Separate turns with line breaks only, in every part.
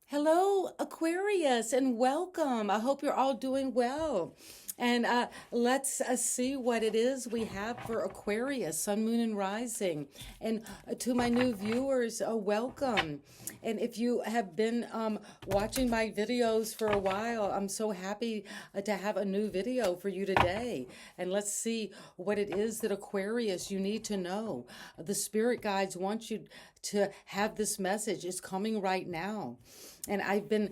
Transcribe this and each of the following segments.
Hello, Aquarius, and welcome. I hope you're all doing well. And let's see what it is we have for Aquarius, Sun, Moon, and Rising. And to my new viewers, welcome. And if you have been watching my videos for a while, I'm so happy to have a new video for you today. And let's see what it is that Aquarius you need to know. The spirit guides want you to have this message. It's coming right now. And I've been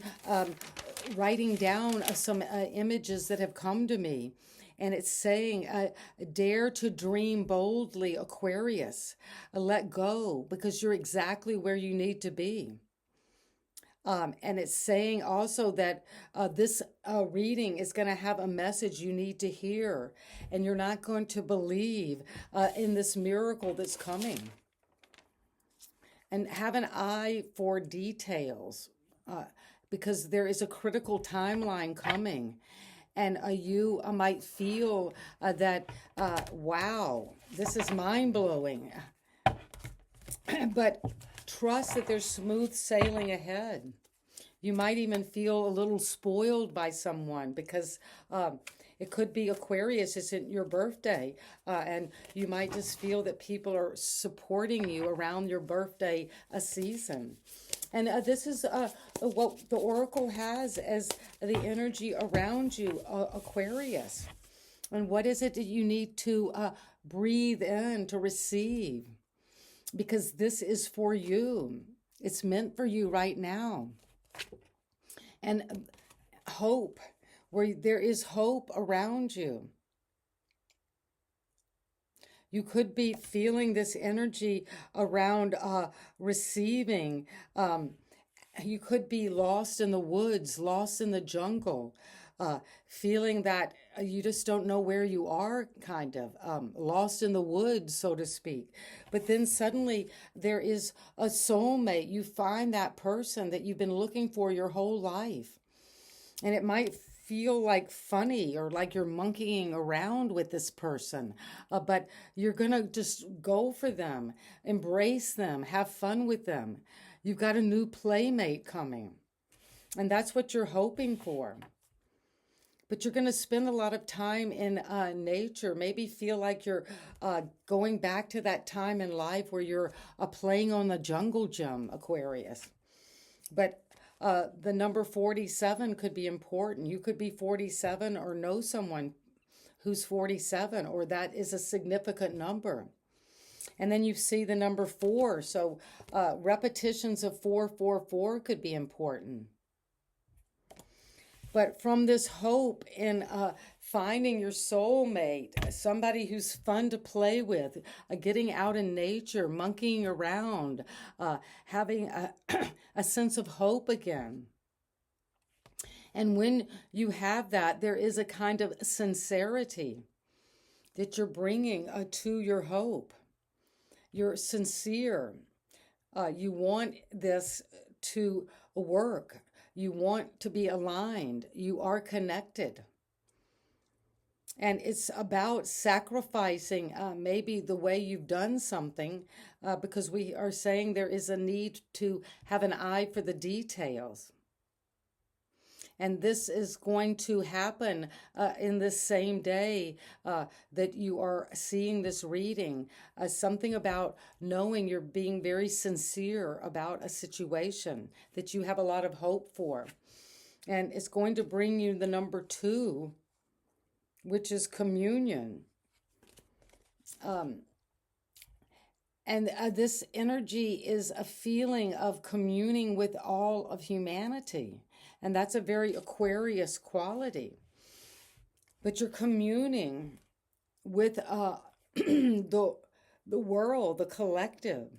writing down some images that have come to me. And it's saying, dare to dream boldly, Aquarius. Let go because you're exactly where you need to be. And it's saying also that this reading is going to have a message you need to hear. And you're not going to believe in this miracle that's coming. And have an eye for details because there is a critical timeline coming. And you might feel that, wow, this is mind blowing. But trust that there's smooth sailing ahead. You might even feel a little spoiled by someone because it could be Aquarius isn't your birthday. And you might just feel that people are supporting you around your birthday season. And this is what the Oracle has as the energy around you, Aquarius. And what is it that you need to breathe in to receive? Because this is for you. It's meant for you right now. And hope, where there is hope around you. You could be feeling this energy around receiving. You could be lost in the woods, lost in the jungle, feeling that you just don't know where you are, kind of lost in the woods, so to speak. But then suddenly there is a soulmate. You find that person that you've been looking for your whole life. And it might feel like funny or like you're monkeying around with this person, but you're going to just go for them, embrace them, have fun with them. You've got a new playmate coming, and that's what you're hoping for. But you're going to spend a lot of time in nature, maybe feel like you're going back to that time in life where you're playing on the jungle gym, Aquarius. But the number 47 could be important. You could be 47 or know someone who's 47, or that is a significant number. And then you see the number 4. So repetitions of 444 could be important. But from this hope in finding your soulmate, somebody who's fun to play with, getting out in nature, monkeying around, having a sense of hope again. And when you have that, there is a kind of sincerity that you're bringing to your hope. You're sincere. You want this to work. You want to be aligned. You are connected. And it's about sacrificing maybe the way you've done something because we are saying there is a need to have an eye for the details. And this is going to happen in this same day that you are seeing this reading. Something about knowing you're being very sincere about a situation that you have a lot of hope for. And it's going to bring you the number 2, which is communion. And this energy is a feeling of communing with all of humanity. And that's a very Aquarius quality. But you're communing with the world, the collective.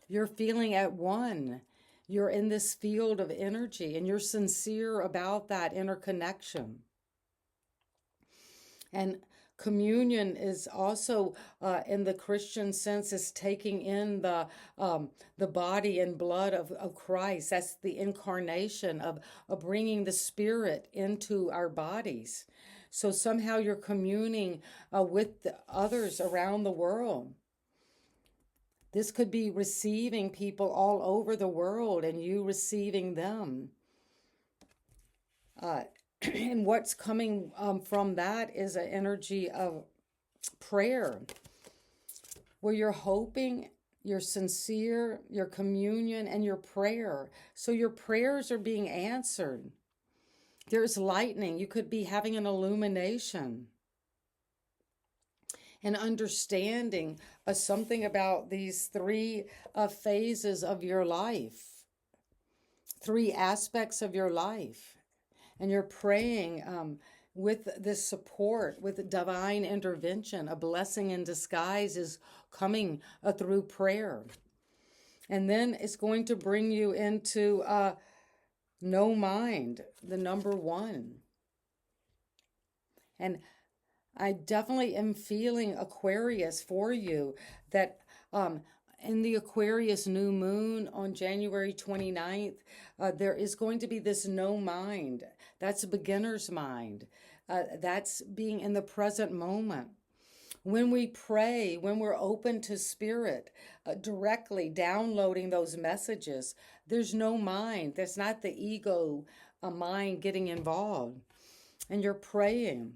You're feeling at one. You're in this field of energy, and you're sincere about that interconnection. And communion is also, in the Christian sense, is taking in the body and blood of Christ. That's the incarnation of bringing the Spirit into our bodies. So somehow you're communing with the others around the world. This could be receiving people all over the world and you receiving them. Uh, and what's coming from that is an energy of prayer, where you're hoping, you're sincere, your communion, and your prayer. So your prayers are being answered. There's lightning. You could be having an illumination and understanding something about these three phases of your life, three aspects of your life. And you're praying with this support, with divine intervention. A blessing in disguise is coming through prayer. And then it's going to bring you into no mind, the number one. And I definitely am feeling Aquarius for you, that in the Aquarius new moon on January 29th, there is going to be this no mind. That's a beginner's mind. That's being in the present moment. When we pray, when we're open to spirit, directly downloading those messages, there's no mind. There's not the ego mind getting involved. And you're praying.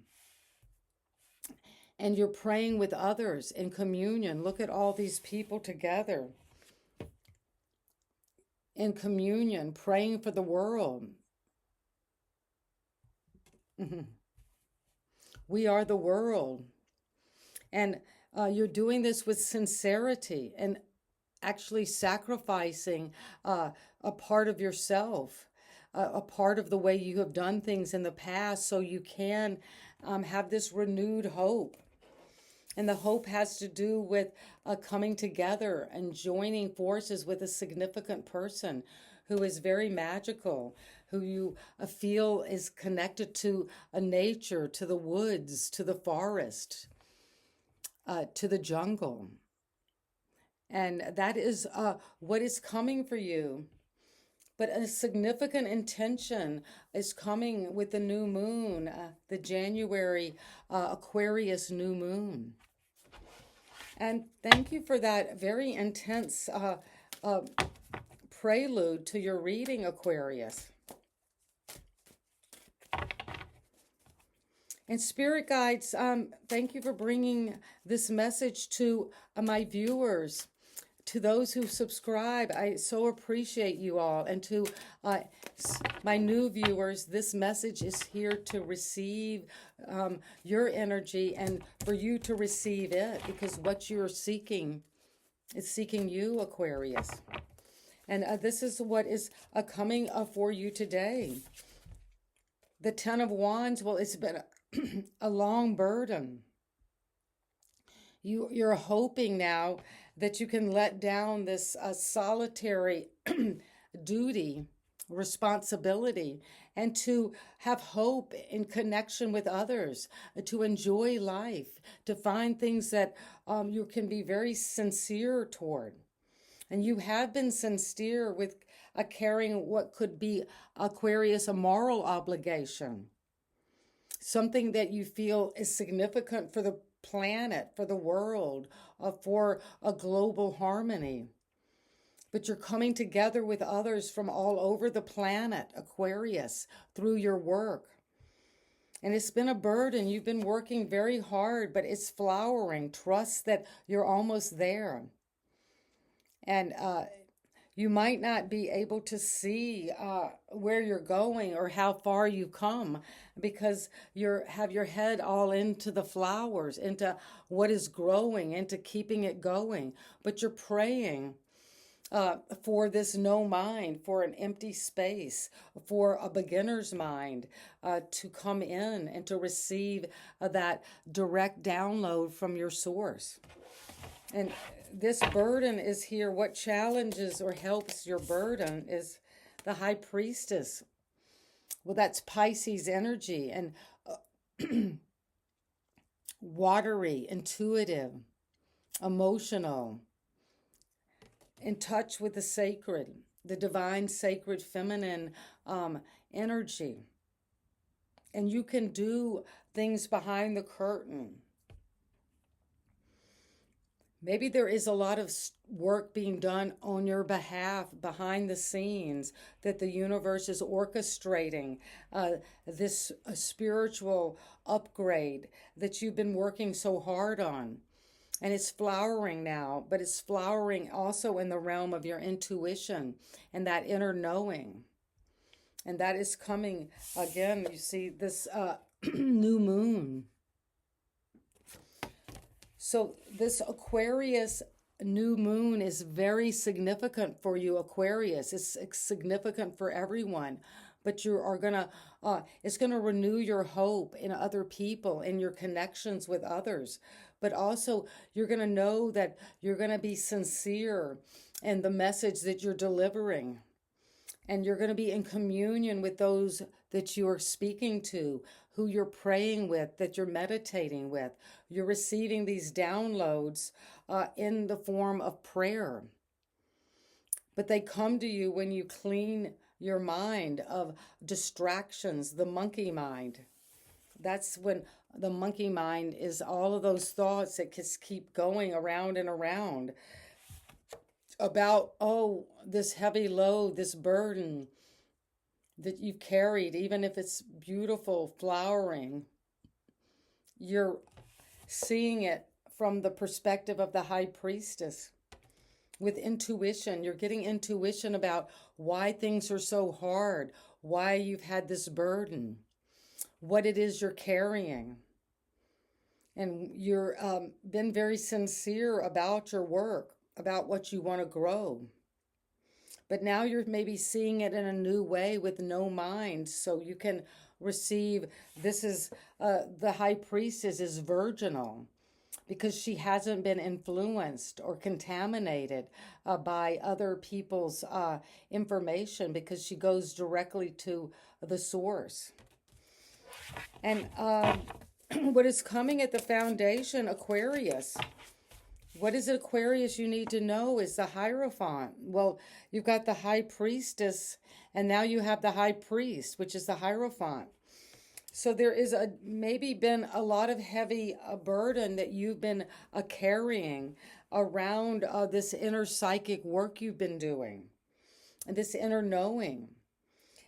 And you're praying with others in communion. Look at all these people together in communion, praying for the world. We are the world. And you're doing this with sincerity and actually sacrificing a part of yourself, a part of the way you have done things in the past, so you can have this renewed hope. And the hope has to do with coming together and joining forces with a significant person who is very magical, who you feel is connected to nature, to the woods, to the forest, to the jungle. And that is what is coming for you. But a significant intention is coming with the new moon, the January Aquarius new moon. And thank you for that very intense prelude to your reading, Aquarius. And Spirit Guides, thank you for bringing this message to my viewers. To those who subscribe, I so appreciate you all. And to my new viewers, this message is here to receive your energy and for you to receive it, because what you're seeking is seeking you, Aquarius. And this is what is coming for you today. The Ten of Wands, well, it's been a long burden. You're hoping now that you can let down this solitary duty, responsibility, and to have hope in connection with others, to enjoy life, to find things that you can be very sincere toward. And you have been sincere with carrying what could be, Aquarius, a moral obligation, something that you feel is significant for the planet, for the world, for a global harmony. But you're coming together with others from all over the planet, Aquarius, through your work. And it's been a burden. You've been working very hard, but it's flowering. Trust that you're almost there. And you might not be able to see where you're going or how far you've come, because you have your head all into the flowers, into what is growing, into keeping it going. But you're praying for this no mind, for an empty space, for a beginner's mind to come in and to receive that direct download from your source. And this burden is here. What challenges or helps your burden is the High Priestess. Well, that's Pisces energy, and watery, intuitive, emotional, in touch with the sacred, the divine, sacred, feminine energy. And you can do things behind the curtain. Maybe there is a lot of work being done on your behalf behind the scenes that the universe is orchestrating uh, this spiritual upgrade that you've been working so hard on. And it's flowering now, but it's flowering also in the realm of your intuition and that inner knowing. And that is coming again. You see this new moon. So this Aquarius new moon is very significant for you, Aquarius. It's significant for everyone, but you are gonna it's gonna renew your hope in other people and your connections with others. But also you're gonna know that you're gonna be sincere in the message that you're delivering. And you're going to be in communion with those that you are speaking to, who you're praying with, that you're meditating with. You're receiving these downloads in the form of prayer. But they come to you when you clean your mind of distractions, the monkey mind. That's when the monkey mind is all of those thoughts that just keep going around and around about, oh, this heavy load, this burden that you've carried, even if it's beautiful, flowering, you're seeing it from the perspective of the high priestess with intuition. You're getting intuition about why things are so hard, why you've had this burden, what it is you're carrying. And you're been very sincere about your work, about what you want to grow. But now you're maybe seeing it in a new way with no mind, so you can receive. This is the high priestess is virginal because she hasn't been influenced or contaminated by other people's information, because she goes directly to the source. And what is coming at the foundation, Aquarius? What is it, Aquarius, you need to know is the Hierophant. Well, you've got the High Priestess, and now you have the High Priest, which is the Hierophant. So there is maybe been a lot of heavy burden that you've been carrying around this inner psychic work you've been doing, and this inner knowing.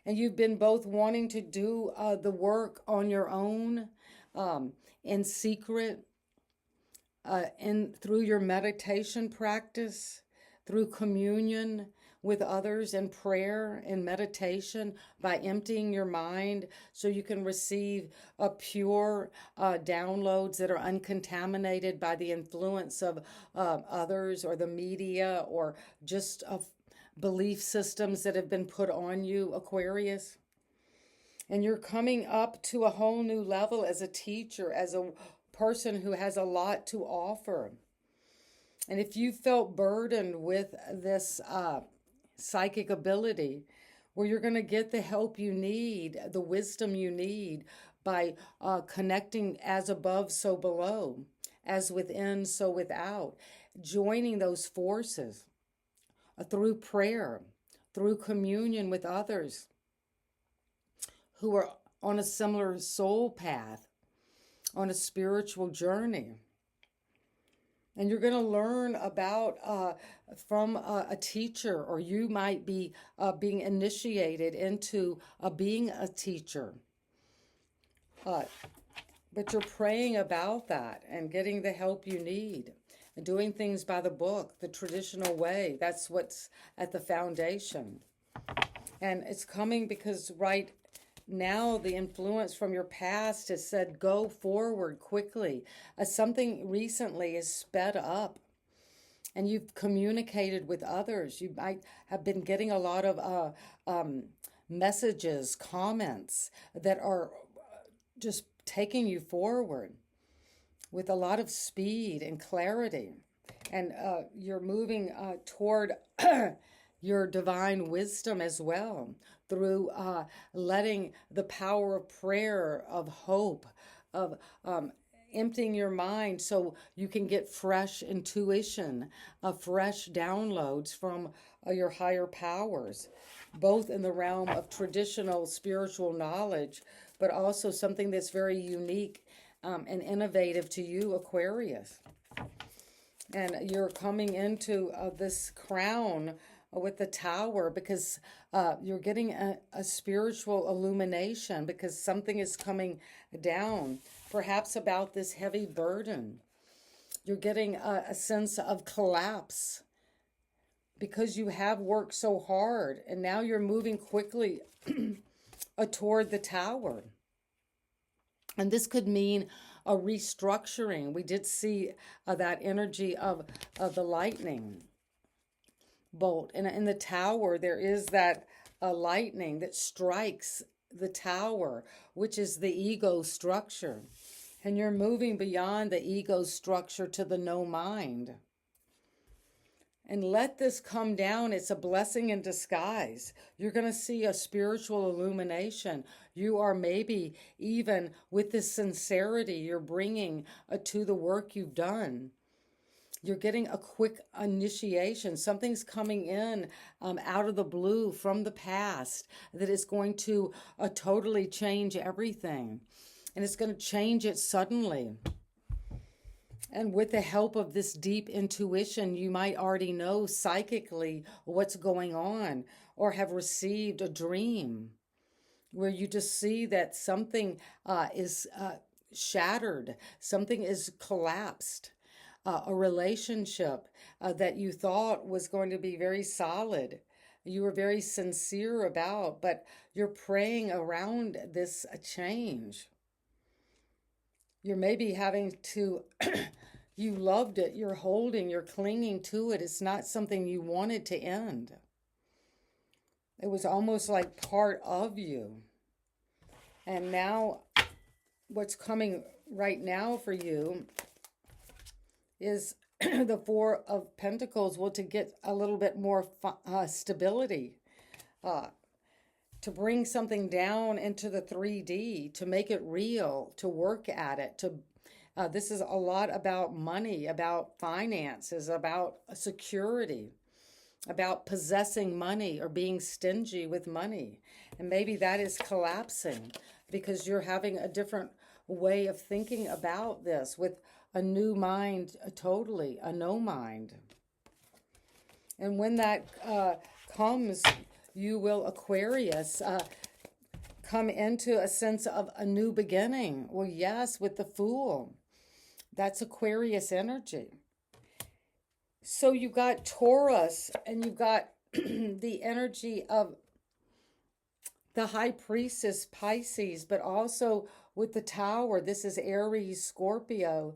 And you've been both wanting to do the work on your own, in secret, and through your meditation practice, through communion with others in prayer and meditation, by emptying your mind so you can receive pure downloads that are uncontaminated by the influence of others or the media or just belief systems that have been put on you, Aquarius. And you're coming up to a whole new level as a teacher, as a person who has a lot to offer. And if you felt burdened with this psychic ability, well, you're going to get the help you need, the wisdom you need by connecting as above, so below, as within, so without, joining those forces through prayer, through communion with others who are on a similar soul path, on a spiritual journey. And you're going to learn about from a teacher, or you might be being initiated into being a teacher. But you're praying about that and getting the help you need, and doing things by the book, the traditional way. That's what's at the foundation. And it's coming because right now the influence from your past has said, go forward quickly. Something recently is sped up, and you've communicated with others. You might have been getting a lot of messages, comments that are just taking you forward with a lot of speed and clarity. And you're moving toward your divine wisdom as well, through letting the power of prayer, of hope, of emptying your mind so you can get fresh intuition, fresh downloads from your higher powers, both in the realm of traditional spiritual knowledge, but also something that's very unique and innovative to you, Aquarius. And you're coming into this crown with the tower because you're getting a spiritual illumination because something is coming down, perhaps about this heavy burden. You're getting a sense of collapse because you have worked so hard and now you're moving quickly toward the tower. And this could mean a restructuring. We did see that energy of the lightning bolt. And in the tower, there is that lightning that strikes the tower, which is the ego structure. And you're moving beyond the ego structure to the no mind. And let this come down. It's a blessing in disguise. You're going to see a spiritual illumination. You are maybe even with this sincerity you're bringing to the work you've done. You're getting a quick initiation. Something's coming in out of the blue from the past that is going to totally change everything. And it's going to change it suddenly. And with the help of this deep intuition, you might already know psychically what's going on or have received a dream where you just see that something is shattered, something is collapsed, a relationship that you thought was going to be very solid, you were very sincere about, but you're praying around this change. You're maybe having to, you loved it, you're holding, you're clinging to it. It's not something you wanted to end. It was almost like part of you. And now, what's coming right now for you is the Four of Pentacles. Well, to get a little bit more stability. To bring something down into the 3D, to make it real, to work at it, this is a lot about money, about finances, about security, about possessing money or being stingy with money. And maybe that is collapsing because you're having a different way of thinking about this with a new mind, totally, a no mind. And when that comes, you will, Aquarius, come into a sense of a new beginning. Well, yes, with the Fool. That's Aquarius energy. So you've got Taurus and you've got the energy of the High Priestess, Pisces, but also with the Tower. This is Aries, Scorpio,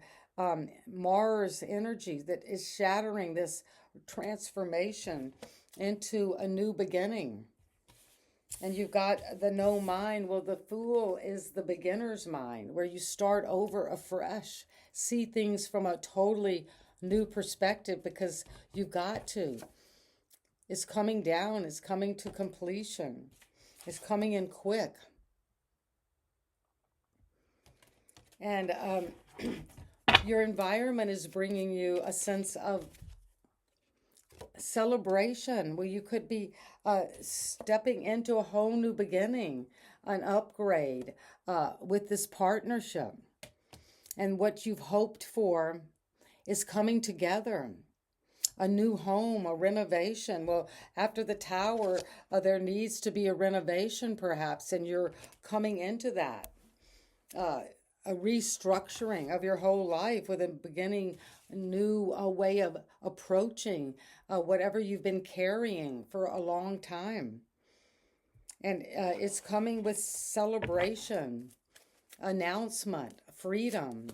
Mars energy that is shattering this transformation into a new beginning. And you've got the no mind. Well, the Fool is the beginner's mind, where you start over afresh, see things from a totally new perspective because you've got to. It's coming down. It's coming to completion. It's coming in quick. And your environment is bringing you a sense of celebration where you could be stepping into a whole new beginning, an upgrade with this partnership. And what you've hoped for is coming together. A new home, a renovation. Well, after the Tower, there needs to be a renovation perhaps, and you're coming into that. A restructuring of your whole life with a beginning, a new way of approaching whatever you've been carrying for a long time. And it's coming with celebration, announcement, freedom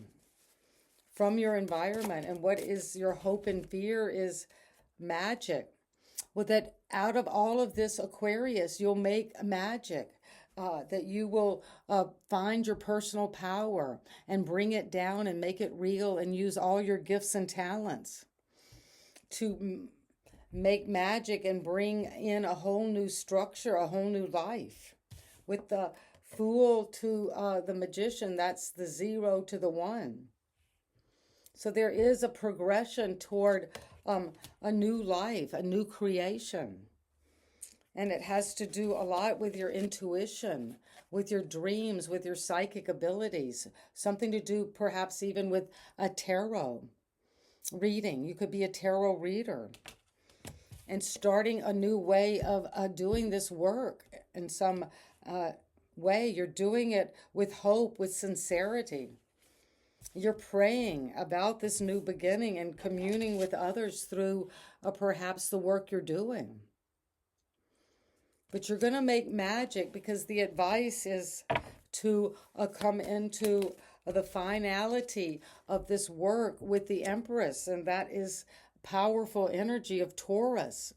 from your environment. And what is your hope and fear is magic. Well, that out of all of this, Aquarius, you'll make magic. That you will find your personal power and bring it down and make it real and use all your gifts and talents to make magic and bring in a whole new structure, a whole new life. With the Fool to the Magician, that's the 0 to the 1. So there is a progression toward a new life, a new creation. And it has to do a lot with your intuition, with your dreams, with your psychic abilities. Something to do perhaps even with a tarot. reading. You could be a tarot reader and starting a new way of doing this work in some way. You're doing it with hope, with sincerity. You're praying about this new beginning and communing with others through perhaps the work you're doing. But you're going to make magic, because the advice is to come into the finality of this work with the Empress, and that is powerful energy of Taurus.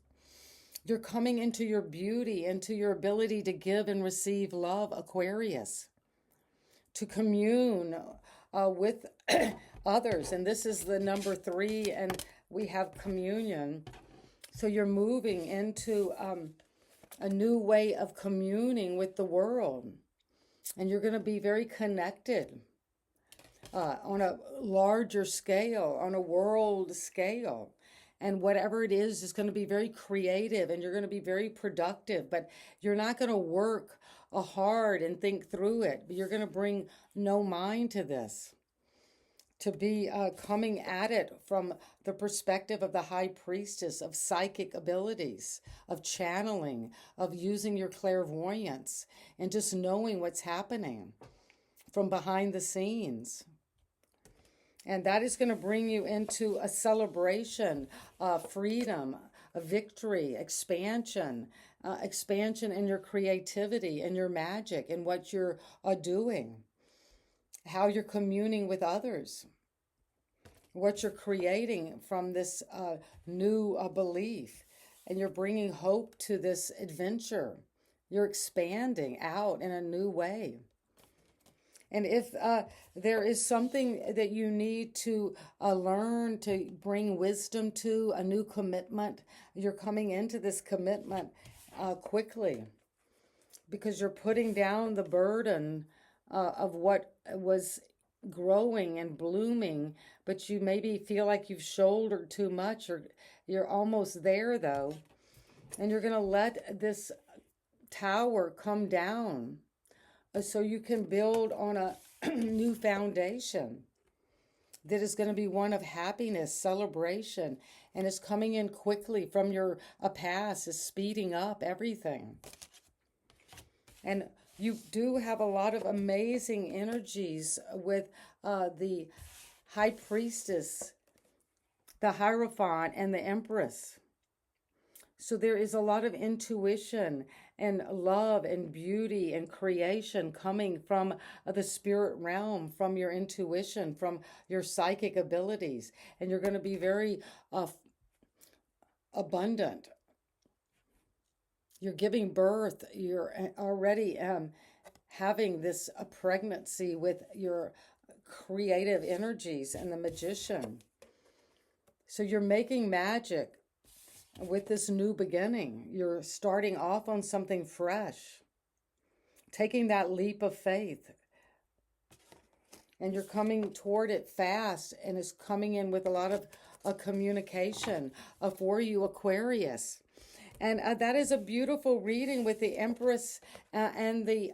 You're coming into your beauty, into your ability to give and receive love, Aquarius, to commune with others. And this is the number 3, and we have communion. So you're moving into a new way of communing with the world. And you're going to be very connected on a larger scale, on a world scale. And whatever it is going to be very creative, and you're going to be very productive. But you're not going to work hard and think through it. But you're going to bring no mind to this, to be coming at it from the perspective of the High Priestess, of psychic abilities, of channeling, of using your clairvoyance, and just knowing what's happening from behind the scenes. And that is going to bring you into a celebration, freedom, a victory, expansion in your creativity and your magic and what you're doing, how you're communing with others, what you're creating from this new belief. And you're bringing hope to this adventure. You're expanding out in a new way. And if there is something that you need to learn, to bring wisdom to, a new commitment, you're coming into this commitment quickly, because you're putting down the burden of what was growing and blooming, but you maybe feel like you've shouldered too much, or you're almost there though. And you're going to let this tower come down, so you can build on a new foundation that is going to be one of happiness, celebration, and is coming in quickly from your past, is speeding up everything. And you do have a lot of amazing energies with the High Priestess, the Hierophant, and the Empress. So there is a lot of intuition and love and beauty and creation coming from the spirit realm, from your intuition, from your psychic abilities. And you're going to be very abundant. You're giving birth. You're already having this pregnancy with your creative energies and the magician. So you're making magic with this new beginning. You're starting off on something fresh, taking that leap of faith, and you're coming toward it fast, and it's coming in with a lot of communication for you, Aquarius. And that is a beautiful reading with the Empress and the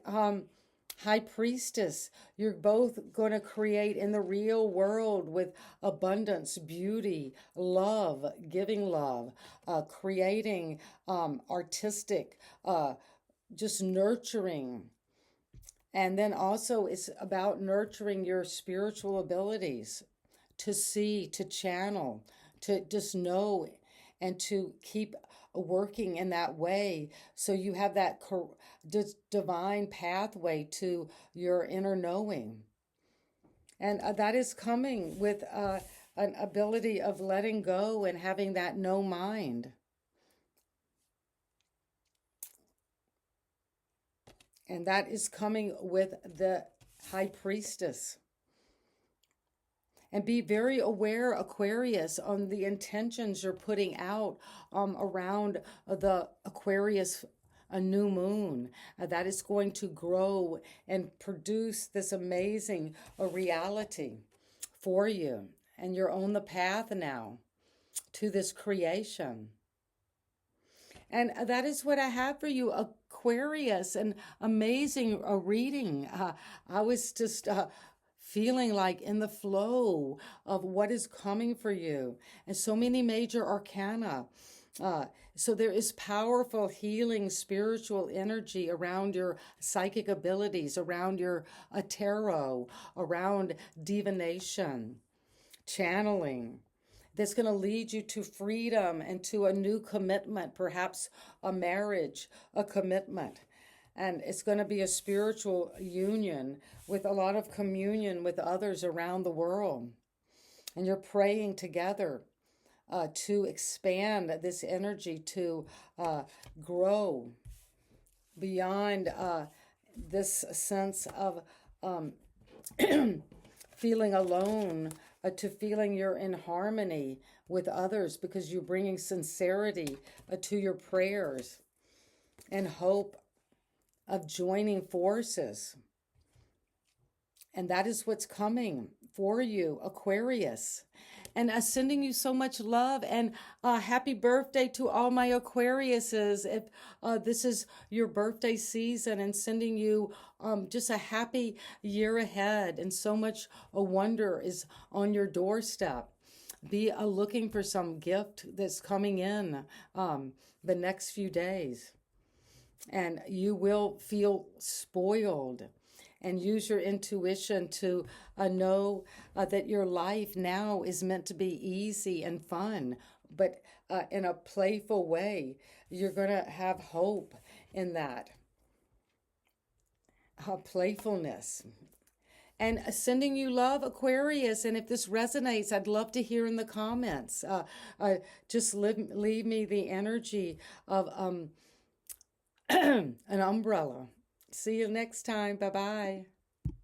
High Priestess. You're both going to create in the real world with abundance, beauty, love, giving love, creating artistic, just nurturing. And then also it's about nurturing your spiritual abilities to see, to channel, to just know, and to keep working in that way, so you have that divine pathway to your inner knowing. And that is coming with an ability of letting go and having that no mind. And that is coming with the High Priestess. And be very aware, Aquarius, on the intentions you're putting out around the Aquarius a new moon. That is going to grow and produce this amazing reality for you. And you're on the path now to this creation. And that is what I have for you, Aquarius. An amazing reading. I was just feeling like in the flow of what is coming for you. And so many major arcana. So there is powerful healing spiritual energy around your psychic abilities, around your tarot, around divination, channeling. That's going to lead you to freedom and to a new commitment, perhaps a marriage, a commitment. And it's going to be a spiritual union with a lot of communion with others around the world. And you're praying together to expand this energy, to grow beyond this sense of feeling alone, to feeling you're in harmony with others because you're bringing sincerity to your prayers and hope of joining forces. And that is what's coming for you, Aquarius. And sending you so much love, and happy birthday to all my Aquariuses. If this is your birthday season, and sending you just a happy year ahead, and so much wonder is on your doorstep. Be looking for some gift that's coming in the next few days. And you will feel spoiled. And use your intuition to know that your life now is meant to be easy and fun, but in a playful way. You're going to have hope in that playfulness. And sending you love, Aquarius. And if this resonates, I'd love to hear in the comments. Just leave me the energy of an umbrella. See you next time. Bye-bye.